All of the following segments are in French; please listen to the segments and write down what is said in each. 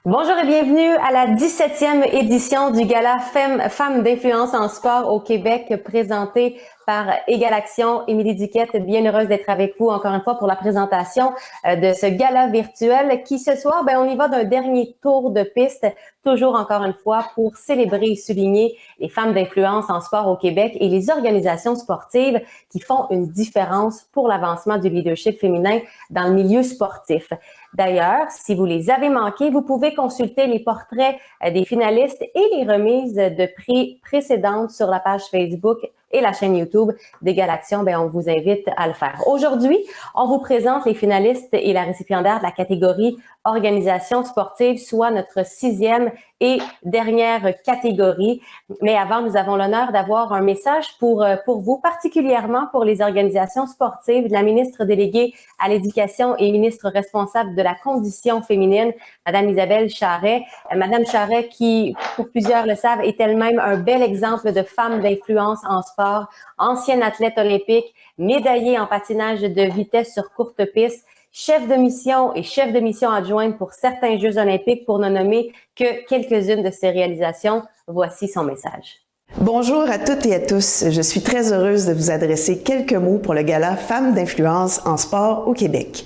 Bonjour et bienvenue à la 17e édition du Gala Femmes d'influence en sport au Québec, présenté par Égal Action. Émilie Duquette, bien heureuse d'être avec vous encore une fois pour la présentation de ce gala virtuel qui ce soir, on y va d'un dernier tour de piste, toujours encore une fois pour célébrer et souligner les femmes d'influence en sport au Québec et les organisations sportives qui font une différence pour l'avancement du leadership féminin dans le milieu sportif. D'ailleurs, si vous les avez manqués, vous pouvez consulter les portraits des finalistes et les remises de prix précédentes sur la page Facebook et la chaîne YouTube d'Égal Action. On vous invite à le faire. Aujourd'hui, on vous présente les finalistes et la récipiendaire de la catégorie organisation sportive, soit notre 6e et dernière catégorie. Mais avant, nous avons l'honneur d'avoir un message pour vous, particulièrement pour les organisations sportives, de la ministre déléguée à l'éducation et ministre responsable de la condition féminine, Madame Isabelle Charret. Madame Charret, qui, pour plusieurs le savent, est elle-même un bel exemple de femme d'influence en sport, ancienne athlète olympique, médaillée en patinage de vitesse sur courte piste, chef de mission et chef de mission adjointe pour certains Jeux olympiques, pour ne nommer que quelques-unes de ses réalisations. Voici son message. Bonjour à toutes et à tous. Je suis très heureuse de vous adresser quelques mots pour le gala Femmes d'influence en sport au Québec.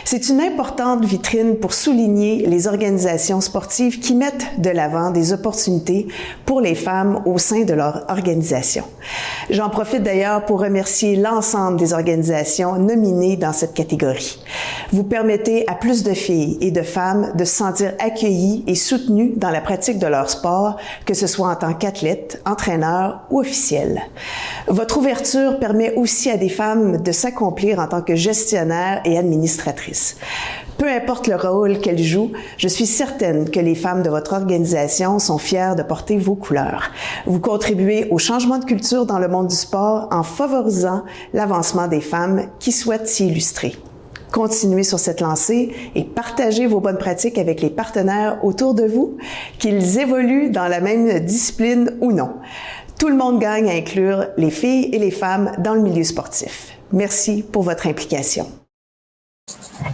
C'est une importante vitrine pour souligner les organisations sportives qui mettent de l'avant des opportunités pour les femmes au sein de leur organisation. J'en profite d'ailleurs pour remercier l'ensemble des organisations nominées dans cette catégorie. Vous permettez à plus de filles et de femmes de se sentir accueillies et soutenues dans la pratique de leur sport, que ce soit en tant qu'athlète, entraîneur ou officiel. Votre ouverture permet aussi à des femmes de s'accomplir en tant que gestionnaires et administratrices. Peu importe le rôle qu'elles jouent, je suis certaine que les femmes de votre organisation sont fières de porter vos couleurs. Vous contribuez au changement de culture dans le monde du sport en favorisant l'avancement des femmes qui souhaitent s'y illustrer. Continuez sur cette lancée et partagez vos bonnes pratiques avec les partenaires autour de vous, qu'ils évoluent dans la même discipline ou non. Tout le monde gagne à inclure les filles et les femmes dans le milieu sportif. Merci pour votre implication.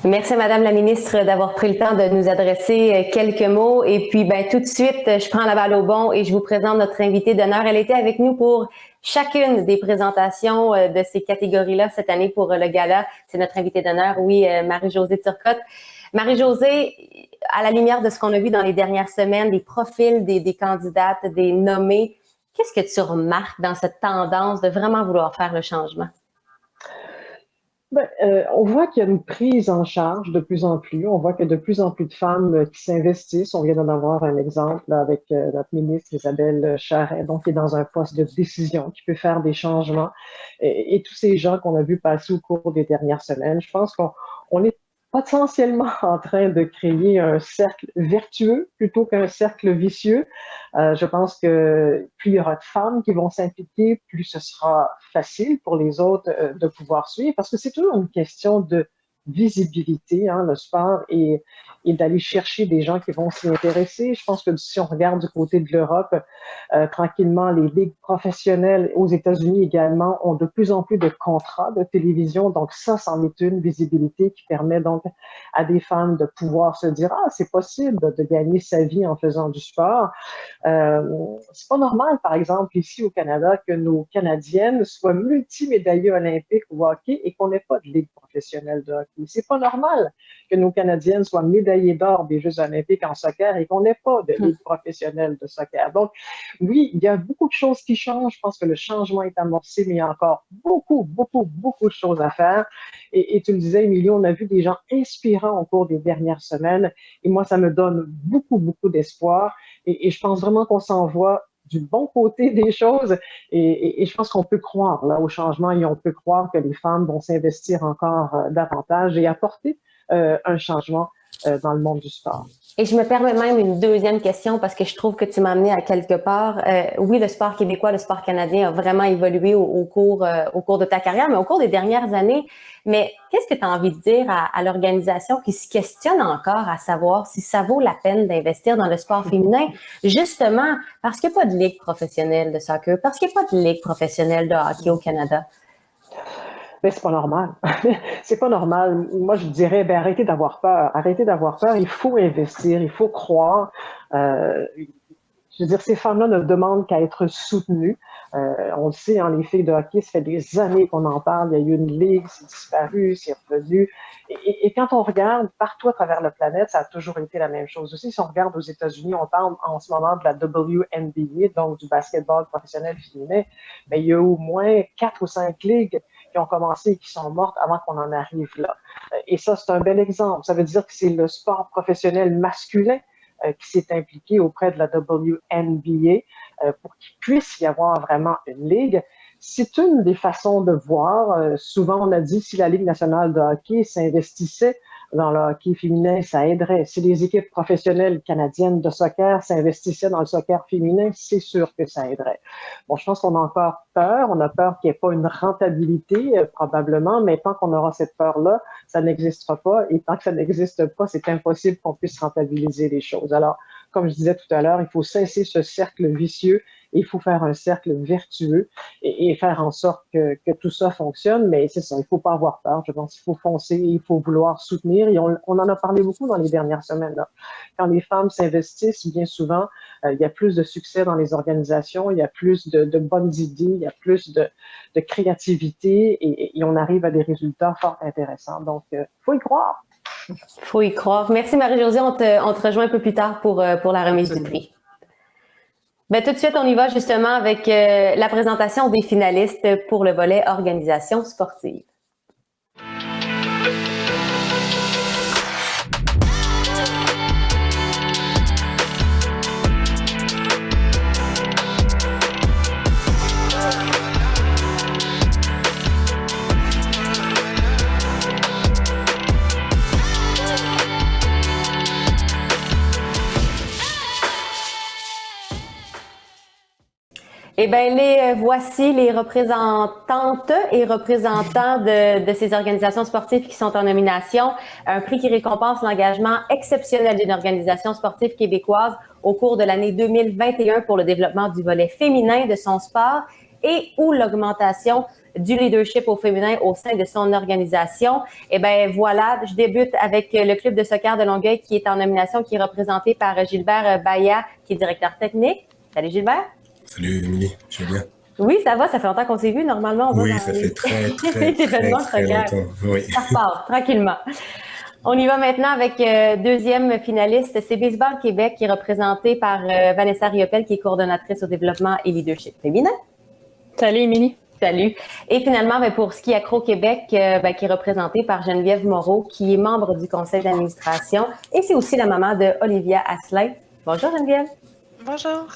Merci Madame la ministre d'avoir pris le temps de nous adresser quelques mots. Et puis, tout de suite, je prends la balle au bond et je vous présente notre invitée d'honneur. Elle était avec nous pour chacune des présentations de ces catégories-là cette année pour le gala. C'est notre invitée d'honneur, oui, Marie-Josée Turcotte. Marie-Josée, à la lumière de ce qu'on a vu dans les dernières semaines, des profils des candidates, des nommées, qu'est-ce que tu remarques dans cette tendance de vraiment vouloir faire le changement? On voit qu'il y a une prise en charge de plus en plus. On voit qu'il y a de plus en plus de femmes qui s'investissent. On vient d'en avoir un exemple là, avec notre ministre Isabelle Charret, donc qui est dans un poste de décision, qui peut faire des changements. Et tous ces gens qu'on a vus passer au cours des dernières semaines, je pense qu'on est potentiellement en train de créer un cercle vertueux plutôt qu'un cercle vicieux. Je pense que plus il y aura de femmes qui vont s'impliquer, plus ce sera facile pour les autres de pouvoir suivre, parce que c'est toujours une question de visibilité, le sport, et d'aller chercher des gens qui vont s'y intéresser. Je pense que si on regarde du côté de l'Europe, tranquillement, les ligues professionnelles aux États-Unis également ont de plus en plus de contrats de télévision. Donc ça, c'en est une visibilité qui permet donc à des femmes de pouvoir se dire « Ah, c'est possible de gagner sa vie en faisant du sport ». C'est pas normal, par exemple, ici au Canada, que nos Canadiennes soient multimédaillées olympiques au hockey et qu'on n'ait pas de ligue professionnelle de hockey. C'est pas normal que nos Canadiennes soient médaillées d'or des Jeux olympiques en soccer et qu'on n'ait pas de ligue professionnelle de soccer. Donc, oui, il y a beaucoup de choses qui changent. Je pense que le changement est amorcé, mais il y a encore beaucoup de choses à faire. Et tu le disais, Émilie, on a vu des gens inspirants au cours des dernières semaines. Et moi, ça me donne beaucoup d'espoir. Et je pense vraiment qu'on s'en va du bon côté des choses et je pense qu'on peut croire là au changement et on peut croire que les femmes vont s'investir encore davantage et apporter un changement dans le monde du sport. Et je me permets même une deuxième question parce que je trouve que tu m'as amené à quelque part. Oui, le sport québécois, le sport canadien a vraiment évolué au cours de ta carrière, mais au cours des dernières années. Mais qu'est-ce que tu as envie de dire à l'organisation qui se questionne encore à savoir si ça vaut la peine d'investir dans le sport féminin, justement parce qu'il n'y a pas de ligue professionnelle de soccer, parce qu'il n'y a pas de ligue professionnelle de hockey au Canada? Ben, c'est pas normal. C'est pas normal. Moi, je dirais, ben, arrêtez d'avoir peur. Arrêtez d'avoir peur. Il faut investir, il faut croire. Je veux dire, ces femmes-là ne demandent qu'à être soutenues. On le sait, hein, les filles de hockey, ça fait des années qu'on en parle. Il y a eu une ligue, c'est disparu, c'est revenu. Et quand on regarde partout à travers la planète, ça a toujours été la même chose. Aussi, si on regarde aux États-Unis, on parle en ce moment de la WNBA, donc du basketball professionnel féminin, mais il y a au moins 4 ou 5 ligues qui ont commencé et qui sont mortes avant qu'on en arrive là. Et ça, c'est un bel exemple. Ça veut dire que c'est le sport professionnel masculin qui s'est impliqué auprès de la WNBA pour qu'il puisse y avoir vraiment une ligue. C'est une des façons de voir. Souvent, on a dit si la Ligue nationale de hockey s'investissait dans le hockey féminin, ça aiderait. Si les équipes professionnelles canadiennes de soccer s'investissaient dans le soccer féminin, c'est sûr que ça aiderait. Bon, je pense qu'on a encore peur. On a peur qu'il n'y ait pas une rentabilité, probablement, mais tant qu'on aura cette peur-là, ça n'existera pas. Et tant que ça n'existe pas, c'est impossible qu'on puisse rentabiliser les choses. Alors, comme je disais tout à l'heure, il faut cesser ce cercle vicieux et il faut faire un cercle vertueux et faire en sorte que tout ça fonctionne. Mais c'est ça, il ne faut pas avoir peur. Je pense qu'il faut foncer, il faut vouloir soutenir. Et on en a parlé beaucoup dans les dernières semaines, là. Quand les femmes s'investissent, bien souvent, il y a plus de succès dans les organisations, il y a plus de bonnes idées, il y a plus de créativité et on arrive à des résultats fort intéressants. Donc, il faut y croire. Faut y croire. Merci Marie-Josée, on te rejoint un peu plus tard pour la remise du prix. Ben, tout de suite, on y va justement avec la présentation des finalistes pour le volet organisation sportive. Eh bien, voici les représentantes et représentants de ces organisations sportives qui sont en nomination. Un prix qui récompense l'engagement exceptionnel d'une organisation sportive québécoise au cours de l'année 2021 pour le développement du volet féminin de son sport et ou l'augmentation du leadership au féminin au sein de son organisation. Eh bien, voilà, je débute avec le club de soccer de Longueuil qui est en nomination, qui est représenté par Gilbert Baya, qui est directeur technique. Salut Gilbert. Salut Émilie, tu vas bien? Oui, ça va, ça fait longtemps qu'on s'est vu. Normalement, oui, ça fait très longtemps. Oui. Ça repart tranquillement. On y va maintenant avec deuxième finaliste, c'est Baseball Québec qui est représenté par Vanessa Riopel qui est coordonnatrice au développement et leadership féminin. Salut Émilie. Salut. Et finalement, pour Ski Acro Québec, qui est représenté par Geneviève Moreau qui est membre du conseil d'administration et c'est aussi la maman de Olivia Asselin. Bonjour Geneviève. Bonjour.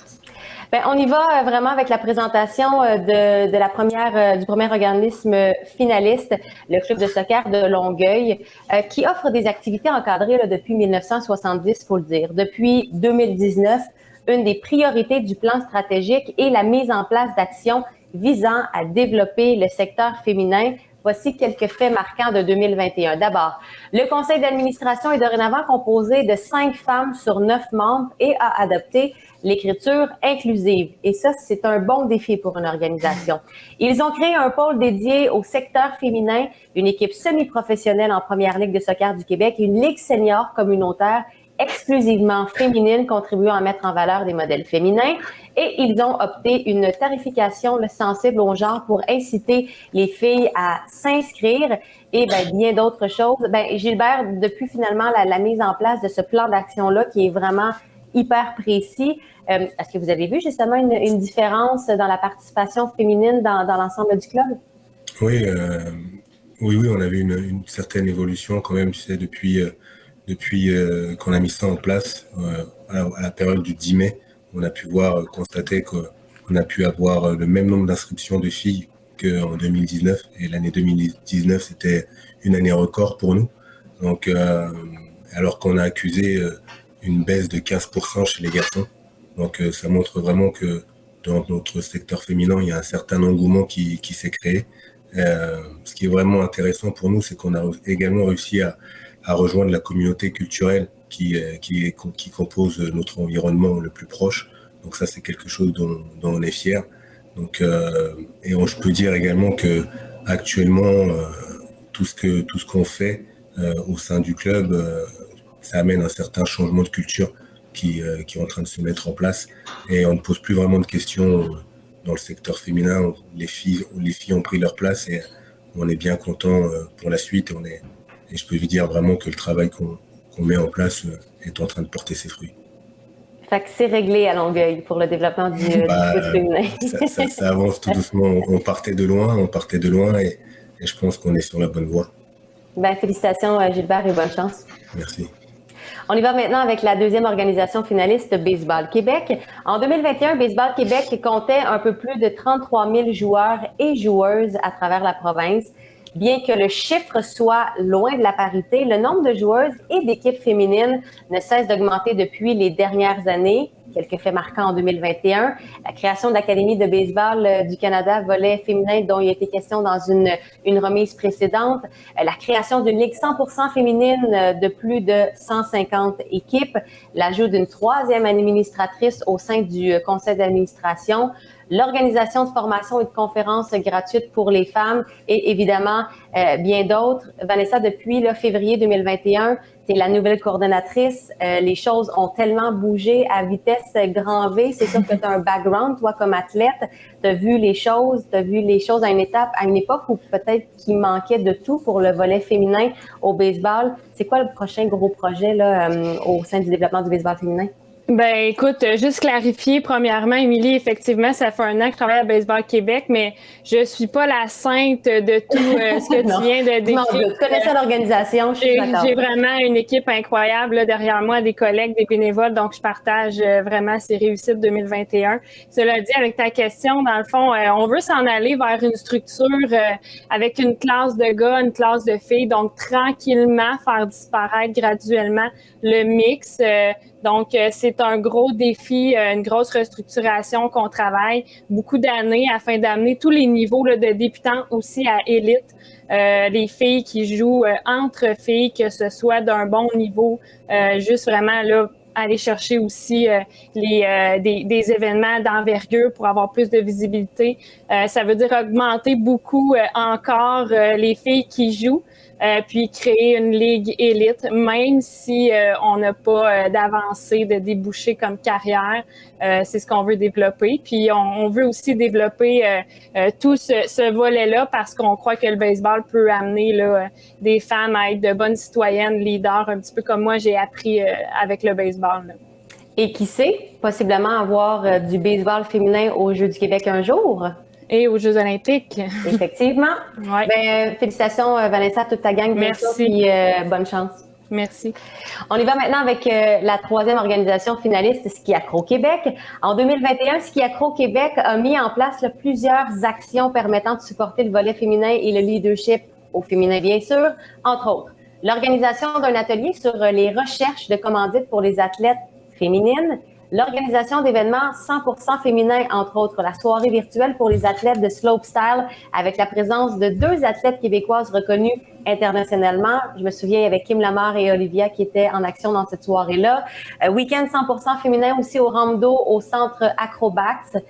On y va vraiment avec la présentation du premier organisme finaliste, le club de soccer de Longueuil, qui offre des activités encadrées depuis 1970, il faut le dire. Depuis 2019, une des priorités du plan stratégique est la mise en place d'actions visant à développer le secteur féminin. Voici quelques faits marquants de 2021. D'abord, le conseil d'administration est dorénavant composé de 5 femmes sur 9 membres et a adopté l'écriture inclusive. Et ça, c'est un bon défi pour une organisation. Ils ont créé un pôle dédié au secteur féminin, une équipe semi-professionnelle en première ligue de soccer du Québec et une ligue senior communautaire exclusivement féminine, contribuant à mettre en valeur des modèles féminins. Et ils ont opté une tarification sensible au genre pour inciter les filles à s'inscrire et bien d'autres choses. Gilbert, depuis finalement la mise en place de ce plan d'action-là qui est vraiment hyper précis, est-ce que vous avez vu justement une différence dans la participation féminine dans l'ensemble du club? Oui, on a vu une certaine évolution quand même, tu sais, depuis qu'on a mis ça en place à la période du 10 mai. On a pu constater qu'on a pu avoir le même nombre d'inscriptions de filles qu'en 2019. Et l'année 2019, c'était une année record pour nous. Donc, alors qu'on a accusé une baisse de 15% chez les garçons. Donc, ça montre vraiment que dans notre secteur féminin, il y a un certain engouement qui s'est créé. Ce qui est vraiment intéressant pour nous, c'est qu'on a également réussi à rejoindre la communauté culturelle qui compose notre environnement le plus proche. Donc ça, c'est quelque chose dont on est fier. Donc, je peux dire également que actuellement, tout ce qu'on fait au sein du club, ça amène un certain changement de culture qui est en train de se mettre en place. Et on ne pose plus vraiment de questions dans le secteur féminin. Les filles ont pris leur place et on est bien content pour la suite. Et je peux vous dire vraiment que le travail qu'on met en place est en train de porter ses fruits. Fait que c'est réglé à Longueuil pour le développement du foot féminin. Ça avance tout doucement. On partait de loin et je pense qu'on est sur la bonne voie. Ben, félicitations Gilbert et bonne chance. Merci. On y va maintenant avec la deuxième organisation finaliste, Baseball Québec. En 2021, Baseball Québec comptait un peu plus de 33 000 joueurs et joueuses à travers la province. Bien que le chiffre soit loin de la parité, le nombre de joueuses et d'équipes féminines ne cesse d'augmenter depuis les dernières années. Quelques faits marquants en 2021. La création de l'Académie de baseball du Canada, volet féminin dont il a été question dans une remise précédente. La création d'une ligue 100% féminine de plus de 150 équipes. L'ajout d'une troisième administratrice au sein du conseil d'administration. L'organisation de formations et de conférences gratuites pour les femmes et évidemment bien d'autres. Vanessa, depuis février 2021, tu es la nouvelle coordonnatrice. Les choses ont tellement bougé à vitesse grand V. C'est sûr que tu as un background, toi, comme athlète. Tu as vu les choses à une époque où peut-être qu'il manquait de tout pour le volet féminin au baseball. C'est quoi le prochain gros projet là, au sein du développement du baseball féminin? Ben, écoute, juste clarifier, premièrement, Émilie, effectivement, ça fait un an que je travaille à Baseball Québec, mais je suis pas la sainte de tout ce que tu viens de décrire. Non, je connais ça l'organisation, je suis d'accord. J'ai vraiment une équipe incroyable là, derrière moi, des collègues, des bénévoles, donc je partage vraiment ces réussites 2021. Cela dit, avec ta question, dans le fond, on veut s'en aller vers une structure avec une classe de gars, une classe de filles, donc tranquillement faire disparaître graduellement le mix. Donc, c'est un gros défi, une grosse restructuration qu'on travaille beaucoup d'années afin d'amener tous les niveaux là, de débutants aussi à élite. Les filles qui jouent entre filles, que ce soit d'un bon niveau, juste vraiment là, aller chercher aussi des événements d'envergure pour avoir plus de visibilité. Ça veut dire augmenter beaucoup encore les filles qui jouent. Puis créer une ligue élite, même si on n'a pas d'avancée, de débouchés comme carrière. C'est ce qu'on veut développer. Puis on veut aussi développer tout ce volet-là parce qu'on croit que le baseball peut amener là, des femmes à être de bonnes citoyennes, leaders, un petit peu comme moi j'ai appris avec le baseball. Là. Et qui sait, possiblement avoir du baseball féminin aux Jeux du Québec un jour? Et aux Jeux olympiques. Effectivement. Ouais. Ben, félicitations, Vanessa, toute ta gang. Merci. Puis, bonne chance. Merci. On y va maintenant avec la troisième organisation finaliste, Ski Acro Québec. En 2021, Ski Acro Québec a mis en place là, plusieurs actions permettant de supporter le volet féminin et le leadership au féminin, bien sûr, entre autres. L'organisation d'un atelier sur les recherches de commandites pour les athlètes féminines. L'organisation d'événements 100% féminins, entre autres la soirée virtuelle pour les athlètes de slopestyle avec la présence de 2 athlètes québécoises reconnues internationalement. Je me souviens avec Kim Lamar et Olivia qui étaient en action dans cette soirée-là. Week-end 100% féminin aussi au Ramdo au centre Acrobats.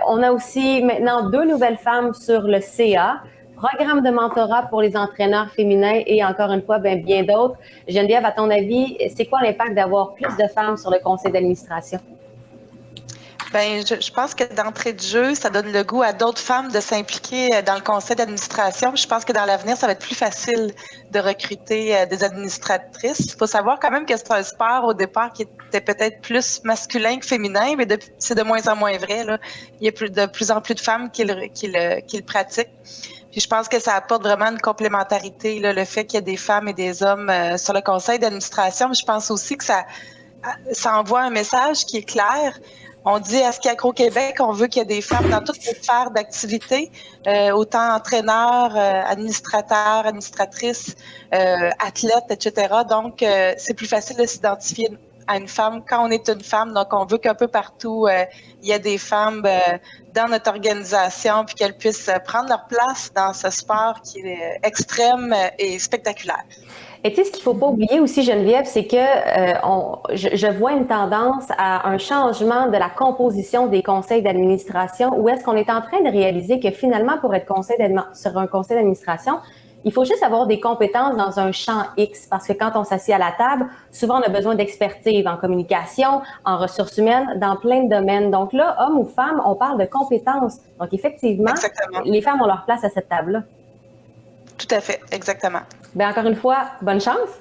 On a aussi maintenant 2 nouvelles femmes sur le CA. Programme de mentorat pour les entraîneurs féminins et encore une fois, bien d'autres. Geneviève, à ton avis, c'est quoi l'impact d'avoir plus de femmes sur le conseil d'administration? Bien, je pense que d'entrée de jeu, ça donne le goût à d'autres femmes de s'impliquer dans le conseil d'administration. Je pense que dans l'avenir, ça va être plus facile de recruter des administratrices. Il faut savoir quand même que c'est un sport au départ qui était peut-être plus masculin que féminin, mais c'est de moins en moins vrai. Là. Il y a de plus en plus de femmes qui le pratiquent. Puis je pense que ça apporte vraiment une complémentarité, là, le fait qu'il y ait des femmes et des hommes sur le conseil d'administration. Mais je pense aussi que ça envoie un message qui est clair. On dit à Ski Acro Québec, on veut qu'il y ait des femmes dans toutes les sphères d'activité, autant entraîneurs, administrateurs, administratrices, athlètes, etc. Donc, c'est plus facile de s'identifier à une femme quand on est une femme. Donc, on veut qu'un peu partout, il y ait des femmes dans notre organisation puis qu'elles puissent prendre leur place dans ce sport qui est extrême et spectaculaire. Et tu sais, ce qu'il ne faut pas oublier aussi, Geneviève, c'est que je vois une tendance à un changement de la composition des conseils d'administration, où est-ce qu'on est en train de réaliser que finalement, pour être sur un conseil d'administration, il faut juste avoir des compétences dans un champ X, parce que quand on s'assied à la table, souvent on a besoin d'expertise en communication, en ressources humaines, dans plein de domaines. Donc là, hommes ou femmes, on parle de compétences. Donc effectivement, Exactement. Les femmes ont leur place à cette table-là. Tout à fait, exactement. Bien, encore une fois, bonne chance.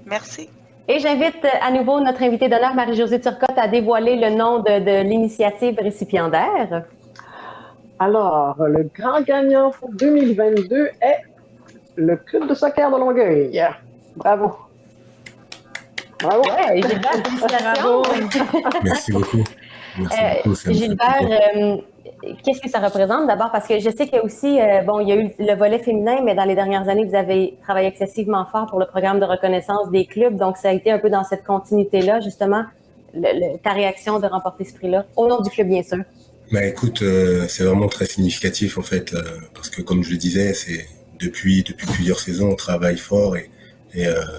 Merci. Et j'invite à nouveau notre invitée d'honneur, Marie-Josée Turcotte, à dévoiler le nom de l'initiative récipiendaire. Alors, le grand gagnant pour 2022 est le Club de soccer de Longueuil. Bravo. Bravo. Ouais, Gilbert, félicitations. Merci beaucoup. Merci beaucoup. Gilbert, qu'est-ce que ça représente d'abord? Parce que je sais qu'il y a aussi, il y a eu le volet féminin, mais dans les dernières années, vous avez travaillé excessivement fort pour le programme de reconnaissance des clubs. Donc, ça a été un peu dans cette continuité-là, justement, ta réaction de remporter ce prix-là, au nom du club, bien sûr. Bah écoute, c'est vraiment très significatif en fait, parce que comme je le disais, c'est depuis plusieurs saisons, on travaille fort et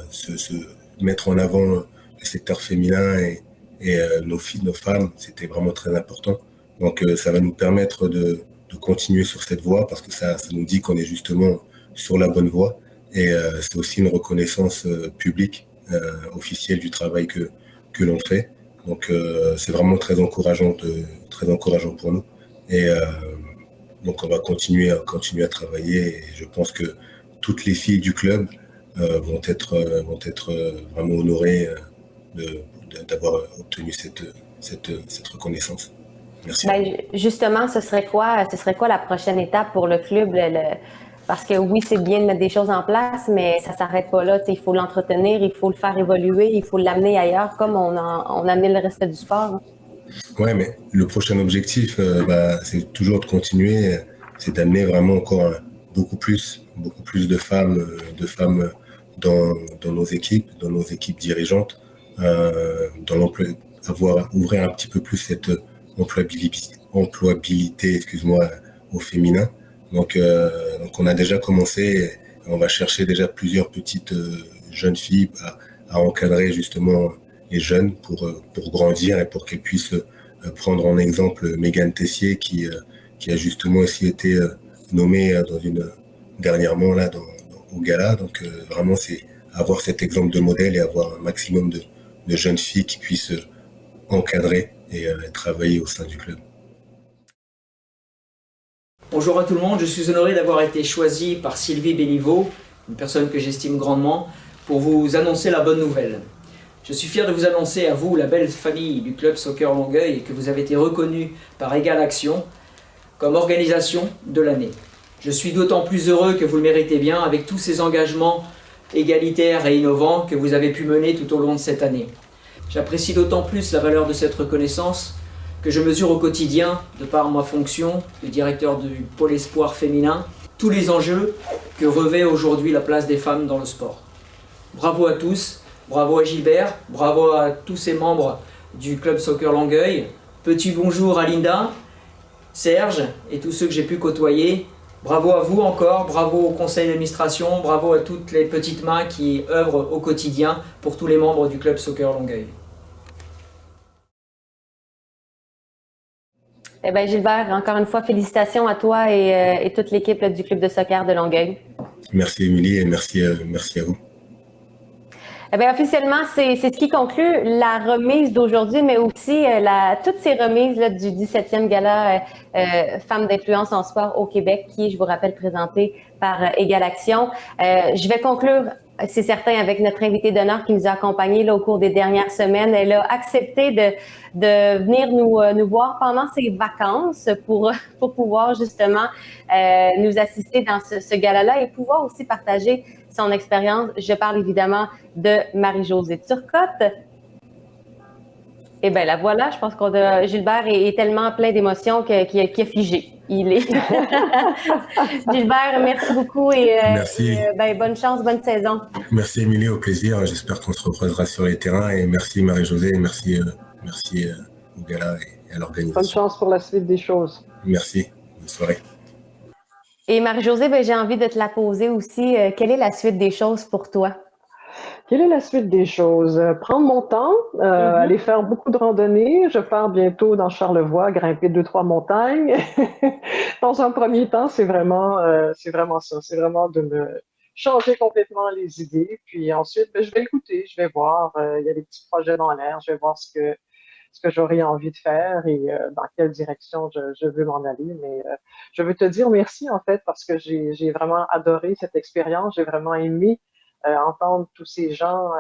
se mettre en avant le secteur féminin et nos filles, nos femmes, c'était vraiment très important. Donc ça va nous permettre de continuer sur cette voie parce que ça nous dit qu'on est justement sur la bonne voie et c'est aussi une reconnaissance publique, officielle du travail que l'on fait. Donc c'est vraiment très encourageant pour nous et donc on va continuer à travailler et je pense que toutes les filles du club vont être vraiment honorées d'avoir obtenu cette reconnaissance. Merci. Justement, ce serait quoi la prochaine étape pour le club? Parce que oui, c'est bien de mettre des choses en place, mais ça ne s'arrête pas là. Il faut l'entretenir, il faut le faire évoluer, il faut l'amener ailleurs, comme on a amené le reste du sport. Ouais, mais le prochain objectif, c'est toujours de continuer, c'est d'amener vraiment encore beaucoup plus de femmes dans nos équipes dirigeantes, ouvrir un petit peu plus cette employabilité, au féminin. Donc on a déjà commencé, on va chercher déjà plusieurs petites jeunes filles à encadrer justement les jeunes pour grandir et pour qu'elles puissent prendre en exemple Mégane Tessier qui a justement aussi été nommée dernièrement là au gala. Donc vraiment c'est avoir cet exemple de modèle et avoir un maximum de jeunes filles qui puissent encadrer et travailler au sein du club. Bonjour à tout le monde, je suis honoré d'avoir été choisi par Sylvie Béliveau, une personne que j'estime grandement, pour vous annoncer la bonne nouvelle. Je suis fier de vous annoncer à vous, la belle famille du Club Soccer Longueuil, que vous avez été reconnu par Égale Action comme organisation de l'année. Je suis d'autant plus heureux que vous le méritez bien avec tous ces engagements égalitaires et innovants que vous avez pu mener tout au long de cette année. J'apprécie d'autant plus la valeur de cette reconnaissance que je mesure au quotidien, de par ma fonction de directeur du pôle espoir féminin, tous les enjeux que revêt aujourd'hui la place des femmes dans le sport. Bravo à tous, bravo à Gilbert, bravo à tous ces membres du Club Soccer Longueuil. Petit bonjour à Linda, Serge et tous ceux que j'ai pu côtoyer. Bravo à vous encore, bravo au conseil d'administration, bravo à toutes les petites mains qui œuvrent au quotidien pour tous les membres du Club Soccer Longueuil. Eh bien, Gilbert, encore une fois, félicitations à toi et toute l'équipe du Club de soccer de Longueuil. Merci, Émilie, et merci à vous. Eh bien, officiellement, c'est ce qui conclut la remise d'aujourd'hui, mais aussi toutes ces remises là, du 17e gala Femmes d'influence en sport au Québec, qui est, je vous rappelle, présenté par Égale Action. Je vais conclure, c'est certain, avec notre invitée d'honneur qui nous a accompagnés là, au cours des dernières semaines. Elle a accepté de venir nous voir pendant ses vacances pour pouvoir justement nous assister dans ce gala-là et pouvoir aussi partager son expérience. Je parle évidemment de Marie-Josée Turcotte. Eh bien, la voilà, je pense Gilbert est tellement plein d'émotions qu'il a figé. Il est. Gilbert, merci beaucoup et merci. Bonne chance, bonne saison. Merci Émilie, au plaisir. J'espère qu'on se recroisera sur les terrains et merci Marie-Josée, merci au gala et à l'organisation. Bonne chance pour la suite des choses. Merci, bonne soirée. Et Marie-Josée, j'ai envie de te la poser aussi. Quelle est la suite des choses pour toi? Quelle est la suite des choses? Prendre mon temps, aller faire beaucoup de randonnées. Je pars bientôt dans Charlevoix, grimper 2-3 montagnes. Dans un premier temps, c'est vraiment ça. C'est vraiment de me changer complètement les idées. Puis ensuite, ben, je vais écouter, je vais voir. Il y a des petits projets dans l'air. Je vais voir ce que j'aurais envie de faire et dans quelle direction je veux m'en aller. Mais je veux te dire merci en fait parce que j'ai vraiment adoré cette expérience. J'ai vraiment aimé entendre tous ces gens,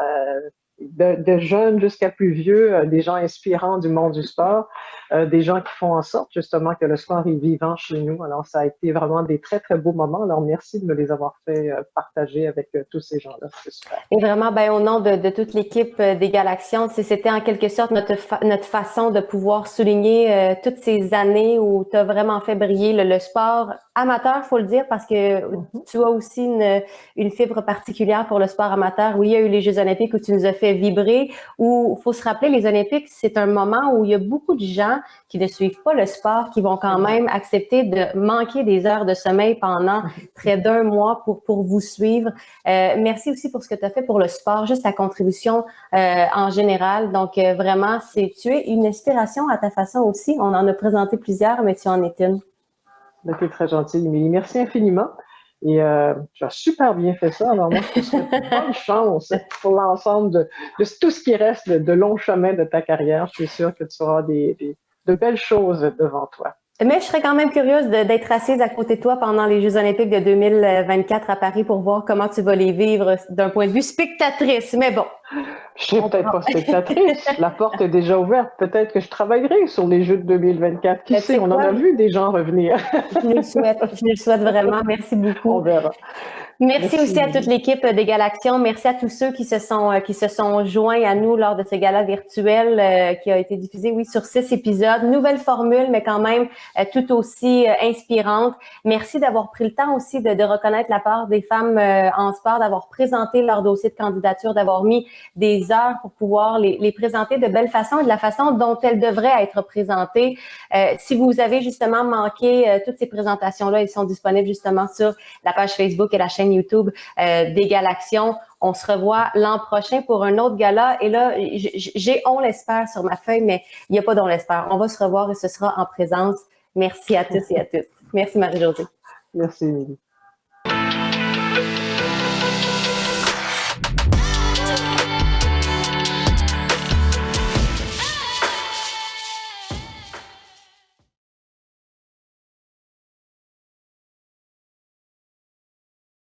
de jeunes jusqu'à plus vieux, des gens inspirants du monde du sport, des gens qui font en sorte justement que le sport est vivant chez nous. Alors, ça a été vraiment des très, très beaux moments. Alors, merci de me les avoir fait partager avec tous ces gens-là. C'est super. Et vraiment, ben, au nom de toute l'équipe des Galaxions, c'était en quelque sorte notre façon de pouvoir souligner toutes ces années où tu as vraiment fait briller le sport amateur, faut le dire, parce que tu as aussi une fibre particulière pour le sport amateur. Oui, il y a eu les Jeux olympiques où tu nous as fait vibrer, où il faut se rappeler, les Olympiques, c'est un moment où il y a beaucoup de gens qui ne suivent pas le sport, qui vont quand même accepter de manquer des heures de sommeil pendant près d'un mois pour vous suivre. Merci aussi pour ce que tu as fait pour le sport, juste ta contribution en général. Donc, vraiment, tu es une inspiration à ta façon aussi. On en a présenté plusieurs, mais tu en es une. Tu es très gentil, Émilie. Merci infiniment. Et tu as super bien fait ça. Alors, moi, je te souhaite bonne chance pour l'ensemble de tout ce qui reste de long chemin de ta carrière. Je suis sûre que tu auras de belles choses devant toi. Mais je serais quand même curieuse d'être assise à côté de toi pendant les Jeux olympiques de 2024 à Paris pour voir comment tu vas les vivre d'un point de vue spectatrice. Mais bon. Je serai peut-être pas spectatrice. La porte est déjà ouverte. Peut-être que je travaillerai sur les Jeux de 2024. Qui sait, on en a vu des gens revenir. Je le souhaite. Je le souhaite vraiment. Merci beaucoup. On verra. Merci aussi à toute l'équipe des Galaxions. Merci à tous ceux qui se sont joints à nous lors de ce gala virtuel qui a été diffusé, oui, sur 6 épisodes. Nouvelle formule, mais quand même tout aussi inspirante. Merci d'avoir pris le temps aussi de reconnaître la part des femmes en sport, d'avoir présenté leur dossier de candidature, d'avoir mis des heures pour pouvoir les présenter de belle façon et de la façon dont elles devraient être présentées. Si vous avez justement manqué toutes ces présentations-là, elles sont disponibles justement sur la page Facebook et la chaîne YouTube des Galaxions. On se revoit l'an prochain pour un autre gala. Et là, j'ai on l'espère sur ma feuille, mais il n'y a pas d'on l'espère. On va se revoir et ce sera en présence. Merci à tous et à toutes. Merci Marie-Josée. Merci Émilie.